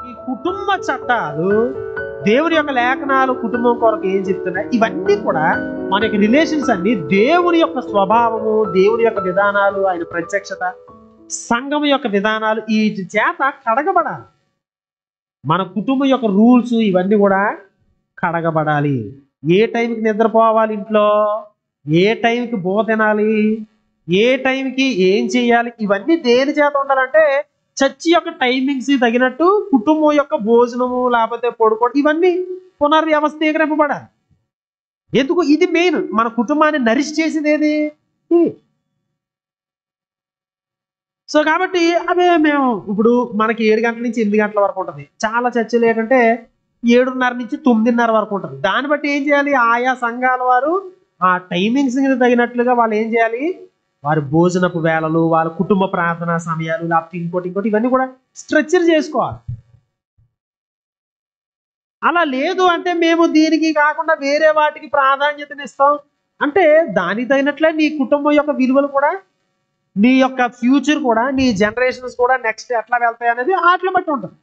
ఈ కుటుంబ చట్టాలు, దేవుని యొక్క లేఖనాలు కుటుంబం కొరకు ఏం చెప్తున్నాయి, ఇవన్నీ కూడా మన యొక్క రిలేషన్స్ అన్ని దేవుని యొక్క స్వభావము, దేవుని యొక్క విధానాలు, ఆయన ప్రత్యక్షత, సంఘం యొక్క విధానాలు వీటి చేత కడగబడాలి. మన కుటుంబం యొక్క రూల్స్ ఇవన్నీ కూడా కడగబడాలి. ఏ టైంకి నిద్రపోవాలి ఇంట్లో, ఏ టైంకి బో తినాలి, ఏ టైంకి ఏం చేయాలి, ఇవన్నీ దేని చేత ఉండాలంటే చర్చి యొక్క టైమింగ్స్ తగినట్టు కుటుంబం యొక్క భోజనము లేకపోతే పడుకోవడం ఇవన్నీ పునర్వ్యవస్థీకరింపబడాలి. ఎందుకు? ఇది మెయిన్. మన కుటుంబాన్ని నరిష్ చేసేది ఏది? సో కాబట్టి అవే మేము ఇప్పుడు మనకి 7 గంటల నుంచి 8 గంటల వరకు ఉంటుంది. చాలా చర్చలు ఏంటంటే 7:30 నుంచి 9:30 వరకు ఉంటుంది. దాన్ని బట్టి ఏం చేయాలి, ఆయా సంఘాల వారు ఆ టైమింగ్స్ తగినట్లుగా వాళ్ళు ఏం చేయాలి, వారి భోజనపు వేళలు, వాళ్ళ కుటుంబ ప్రార్థనా సమయాలు, లేకపోతే ఇంకోటి ఇవన్నీ కూడా స్ట్రక్చర్ చేసుకోవాలి. అలా లేదు అంటే మేము దీనికి కాకుండా వేరే వాటికి ప్రాధాన్యతనిస్తాం అంటే దానికి తగినట్లే నీ కుటుంబం యొక్క విలువలు కూడా, నీ యొక్క ఫ్యూచర్ కూడా, నీ జనరేషన్స్ కూడా నెక్స్ట్ ఎట్లా వెళ్తాయి అనేది వాటిని బట్టి ఉంటుంది.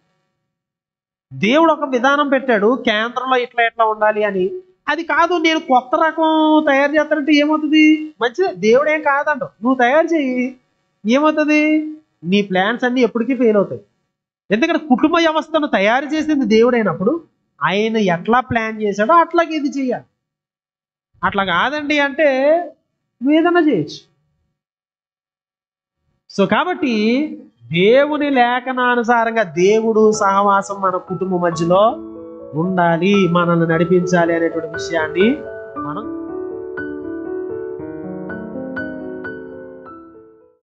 దేవుడు ఒక విధానం పెట్టాడు కేంద్రంలో ఇట్లా ఉండాలి అని. అది కాదు, నేను కొత్త రకం తయారు చేస్తానంటే ఏమవుతుంది? మంచిదే, దేవుడు ఏం కాదండు, నువ్వు తయారు చెయ్యి. ఏమవుతుంది? నీ ప్లాన్స్ అన్నీ ఎప్పటికీ ఫెయిల్ అవుతాయి. ఎందుకంటే కుటుంబ వ్యవస్థను తయారు చేసింది దేవుడైనప్పుడు ఆయన ఎట్లా ప్లాన్ చేశాడో అట్లాగే ఇది చెయ్యాలి. అట్లా కాదండి అంటే నువ్వు ఏదైనా చేయొచ్చు. సో కాబట్టి దేవుని లేఖనానుసారంగా దేవుడు సహవాసం మన కుటుంబం మధ్యలో ఉండాలి, మనల్ని నడిపించాలి అనేటువంటి విషయాన్ని మనం